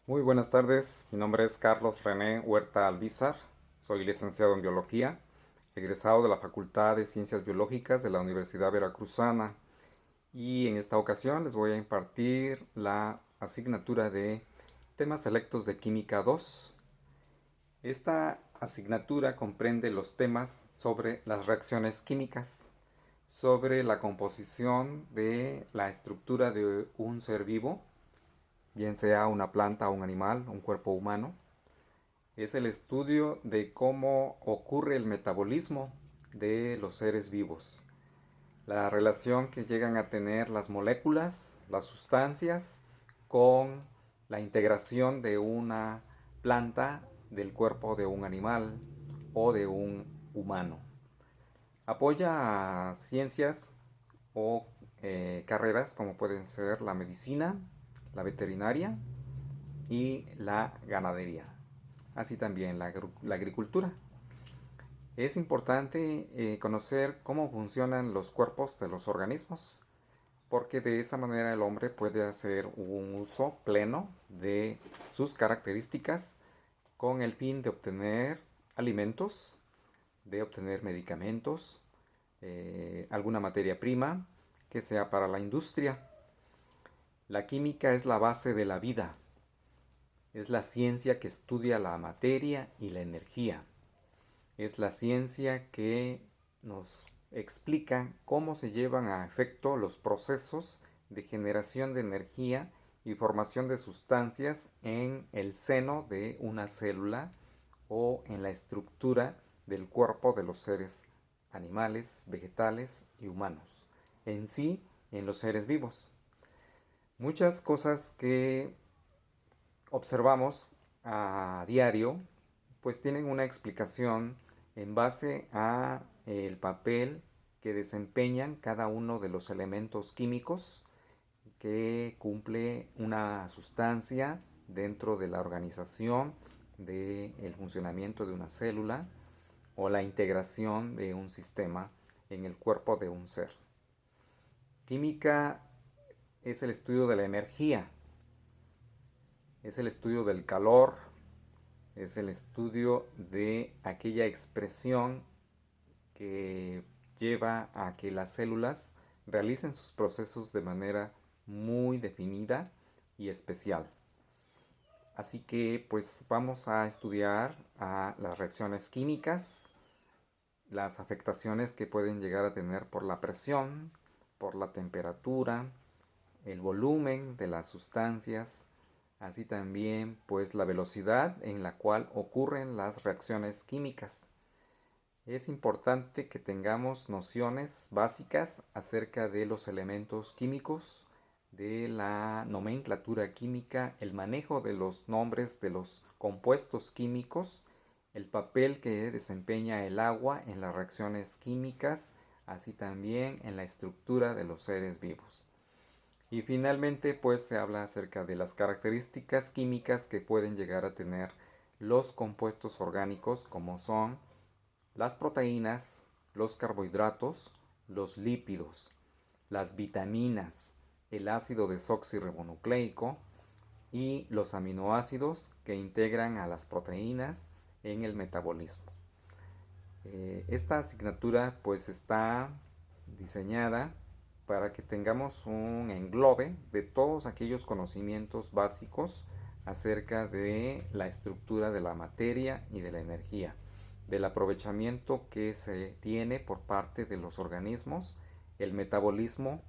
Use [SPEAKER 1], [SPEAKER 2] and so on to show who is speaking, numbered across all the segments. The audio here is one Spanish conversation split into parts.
[SPEAKER 1] Muy buenas tardes, mi nombre es Carlos René Huerta Alvízar, soy licenciado en Biología, egresado de la Facultad de Ciencias Biológicas de la Universidad Veracruzana y en esta ocasión les voy a impartir la asignatura de Temas Selectos de Química 2. Esta asignatura comprende los temas sobre las reacciones químicas, sobre la composición de la estructura de un ser vivo, bien sea una planta, un animal, un cuerpo humano. Es el estudio de cómo ocurre el metabolismo de los seres vivos, la relación que llegan a tener las moléculas, las sustancias, con la integración de una planta del cuerpo de un animal o de un humano. Apoya a ciencias o carreras como pueden ser la medicina, la veterinaria y la ganadería, así también la agricultura. Es importante conocer cómo funcionan los cuerpos de los organismos, porque de esa manera el hombre puede hacer un uso pleno de sus características con el fin de obtener alimentos, de obtener medicamentos, alguna materia prima que sea para la industria. La química es la base de la vida, es la ciencia que estudia la materia y la energía. Es la ciencia que nos explica cómo se llevan a efecto los procesos de generación de energía y formación de sustancias en el seno de una célula o en la estructura del cuerpo de los seres animales, vegetales y humanos. En sí, en los seres vivos. Muchas cosas que observamos a diario pues tienen una explicación en base a el papel que desempeñan cada uno de los elementos químicos que cumple una sustancia dentro de la organización del funcionamiento de una célula o la integración de un sistema en el cuerpo de un ser. Química es el estudio de la energía, es el estudio del calor, es el estudio de aquella expresión que lleva a que las células realicen sus procesos de manera muy definida y especial. Así que pues vamos a estudiar a las reacciones químicas, las afectaciones que pueden llegar a tener por la presión, por la temperatura, el volumen de las sustancias, así también pues la velocidad en la cual ocurren las reacciones químicas. Es importante que tengamos nociones básicas acerca de los elementos químicos, de la nomenclatura química, el manejo de los nombres de los compuestos químicos, el papel que desempeña el agua en las reacciones químicas, así también en la estructura de los seres vivos. Y finalmente, pues se habla acerca de las características químicas que pueden llegar a tener los compuestos orgánicos, como son las proteínas, los carbohidratos, los lípidos, las vitaminas, el ácido desoxirribonucleico y los aminoácidos que integran a las proteínas en el metabolismo. Esta asignatura pues está diseñada para que tengamos un englobe de todos aquellos conocimientos básicos acerca de la estructura de la materia y de la energía, del aprovechamiento que se tiene por parte de los organismos, el metabolismo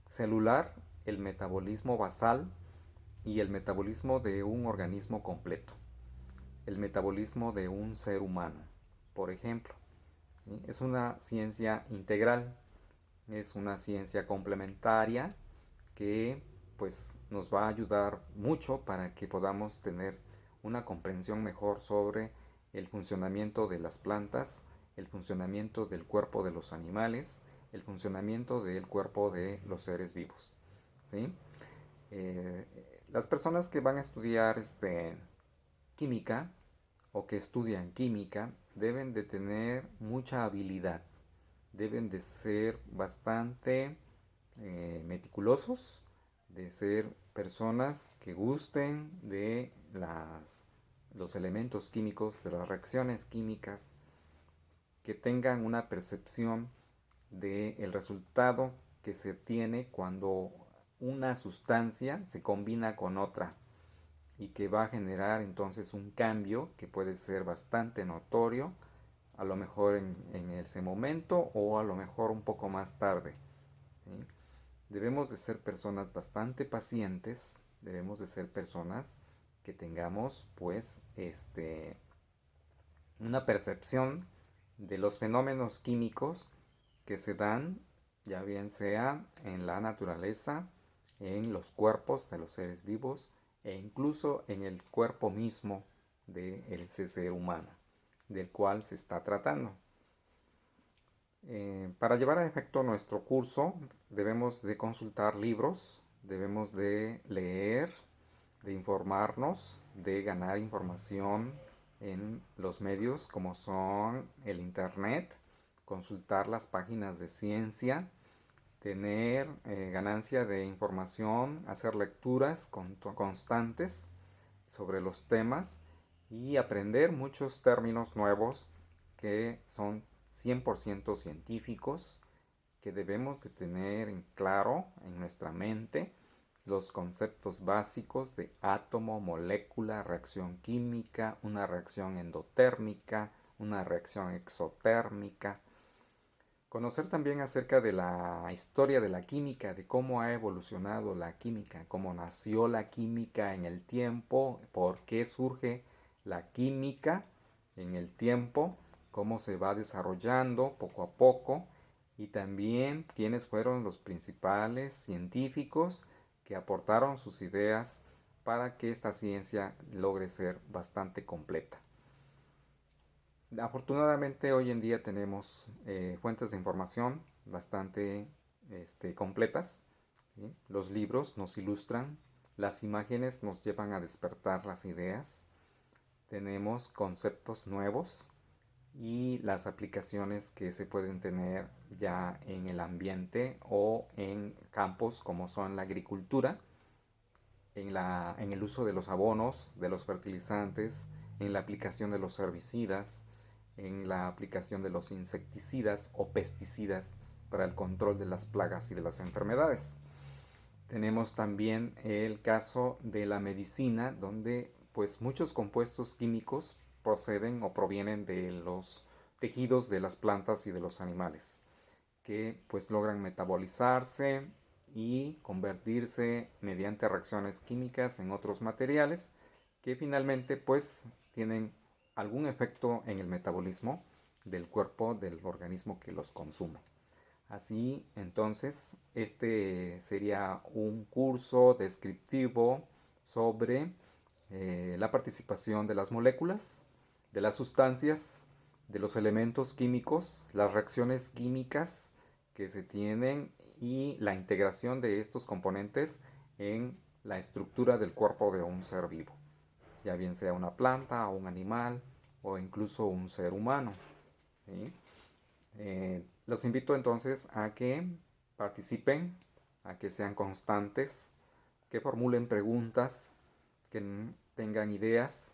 [SPEAKER 1] celular, el metabolismo basal y el metabolismo de un organismo completo, el metabolismo de un ser humano, por ejemplo. ¿Sí? Es una ciencia integral, es una ciencia complementaria que pues nos va a ayudar mucho para que podamos tener una comprensión mejor sobre el funcionamiento de las plantas, el funcionamiento del cuerpo de los animales, el funcionamiento del cuerpo de los seres vivos. ¿Sí? Eh, las personas que van a estudiar química o que estudian química deben de tener mucha habilidad, deben de ser bastante meticulosos, de ser personas que gusten de los elementos químicos, de las reacciones químicas, que tengan una percepción del resultado que se tiene cuando una sustancia se combina con otra y que va a generar entonces un cambio que puede ser bastante notorio, a lo mejor en ese momento o a lo mejor un poco más tarde. ¿Sí? Debemos de ser personas bastante pacientes, debemos de ser personas que tengamos pues una percepción de los fenómenos químicos que se dan, ya bien sea en la naturaleza, en los cuerpos de los seres vivos e incluso en el cuerpo mismo de ese ser humano del cual se está tratando. Para llevar a efecto nuestro curso debemos de consultar libros, debemos de leer, de informarnos, de ganar información en los medios como son el internet, consultar las páginas de ciencia, tener ganancia de información, hacer lecturas constantes sobre los temas y aprender muchos términos nuevos que son 100% científicos, que debemos de tener en claro en nuestra mente los conceptos básicos de átomo, molécula, reacción química, una reacción endotérmica, una reacción exotérmica. Conocer también acerca de la historia de la química, de cómo ha evolucionado la química, cómo nació la química en el tiempo, por qué surge la química en el tiempo, cómo se va desarrollando poco a poco y también quiénes fueron los principales científicos que aportaron sus ideas para que esta ciencia logre ser bastante completa. Afortunadamente hoy en día tenemos fuentes de información bastante completas. ¿Sí? Los libros nos ilustran, las imágenes nos llevan a despertar las ideas, tenemos conceptos nuevos y las aplicaciones que se pueden tener ya en el ambiente o en campos como son la agricultura, en el uso de los abonos, de los fertilizantes, en la aplicación de los herbicidas, en la aplicación de los insecticidas o pesticidas para el control de las plagas y de las enfermedades. Tenemos también el caso de la medicina, donde pues muchos compuestos químicos proceden o provienen de los tejidos de las plantas y de los animales, que pues logran metabolizarse y convertirse mediante reacciones químicas en otros materiales que finalmente pues tienen algún efecto en el metabolismo del cuerpo del organismo que los consume. Así, entonces, este sería un curso descriptivo sobre la participación de las moléculas, de las sustancias, de los elementos químicos, las reacciones químicas que se tienen y la integración de estos componentes en la estructura del cuerpo de un ser vivo, ya bien sea una planta o un animal o incluso un ser humano. ¿Sí? Los invito entonces a que participen, a que sean constantes, que formulen preguntas, que tengan ideas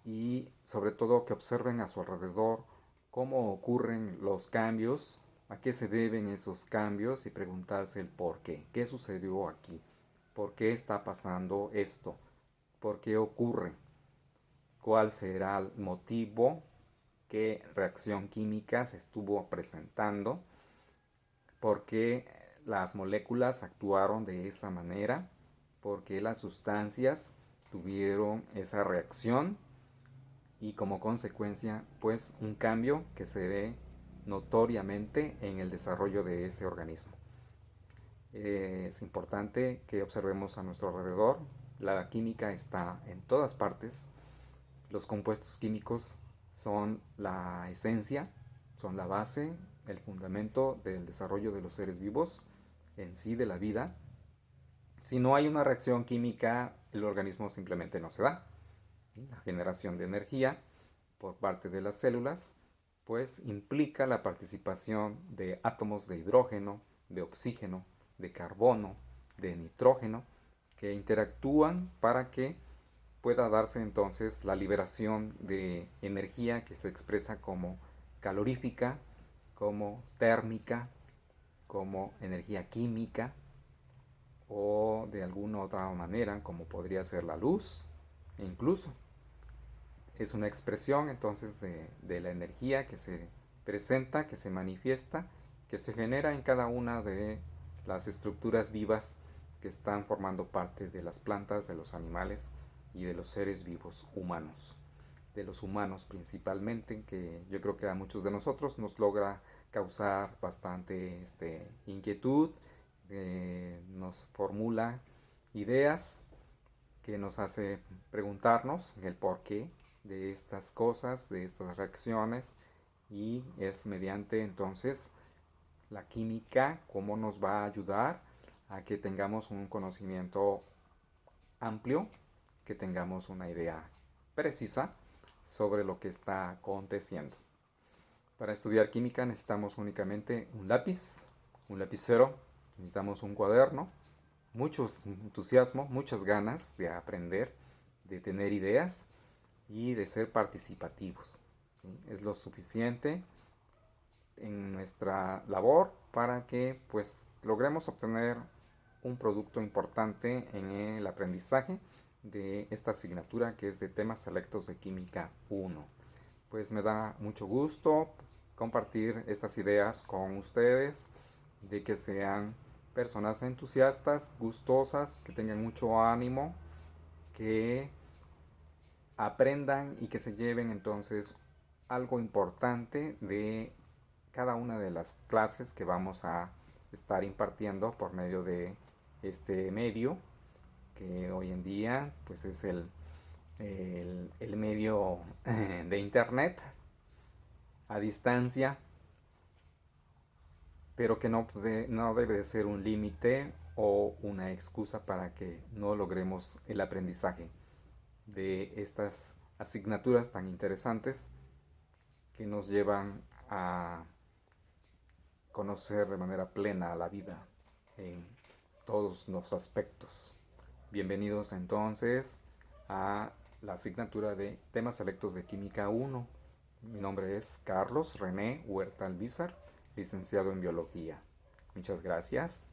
[SPEAKER 1] y sobre todo que observen a su alrededor cómo ocurren los cambios, a qué se deben esos cambios y preguntarse el por qué. ¿Qué sucedió aquí? ¿Por qué está pasando esto? ¿Por qué ocurre? ¿Cuál será el motivo? ¿Qué reacción química se estuvo presentando? ¿Por qué las moléculas actuaron de esa manera? ¿Por qué las sustancias tuvieron esa reacción? Y como consecuencia, pues un cambio que se ve notoriamente en el desarrollo de ese organismo. Es importante que observemos a nuestro alrededor. La química está en todas partes. Los compuestos químicos son la esencia, son la base, el fundamento del desarrollo de los seres vivos, en sí de la vida. Si no hay una reacción química, el organismo simplemente no se da. La generación de energía por parte de las células pues implica la participación de átomos de hidrógeno, de oxígeno, de carbono, de nitrógeno, que interactúan para que pueda darse entonces la liberación de energía que se expresa como calorífica, como térmica, como energía química o de alguna otra manera como podría ser la luz e incluso es una expresión entonces de la energía que se presenta, que se manifiesta, que se genera en cada una de las estructuras vivas que están formando parte de las plantas, de los animales y de los seres vivos humanos. De los humanos principalmente, que yo creo que a muchos de nosotros nos logra causar bastante inquietud, nos formula ideas que nos hace preguntarnos el porqué de estas cosas, de estas reacciones, y es mediante entonces la química cómo nos va a ayudar a que tengamos un conocimiento amplio, que tengamos una idea precisa sobre lo que está aconteciendo. Para estudiar química necesitamos únicamente un lápiz, un lapicero, necesitamos un cuaderno, mucho entusiasmo, muchas ganas de aprender, de tener ideas y de ser participativos. ¿Sí? Es lo suficiente en nuestra labor para que pues logremos obtener un producto importante en el aprendizaje de esta asignatura que es de temas selectos de Química 1. Pues me da mucho gusto compartir estas ideas con ustedes, de que sean personas entusiastas, gustosas, que tengan mucho ánimo, que aprendan y que se lleven entonces algo importante de cada una de las clases que vamos a estar impartiendo por medio de este medio que hoy en día pues es el medio de internet a distancia, pero que no debe de ser un límite o una excusa para que no logremos el aprendizaje de estas asignaturas tan interesantes que nos llevan a conocer de manera plena la vida en todos los aspectos. Bienvenidos entonces a la asignatura de temas selectos de Química 1. Mi nombre es Carlos René Huerta Alvízar, licenciado en Biología. Muchas gracias.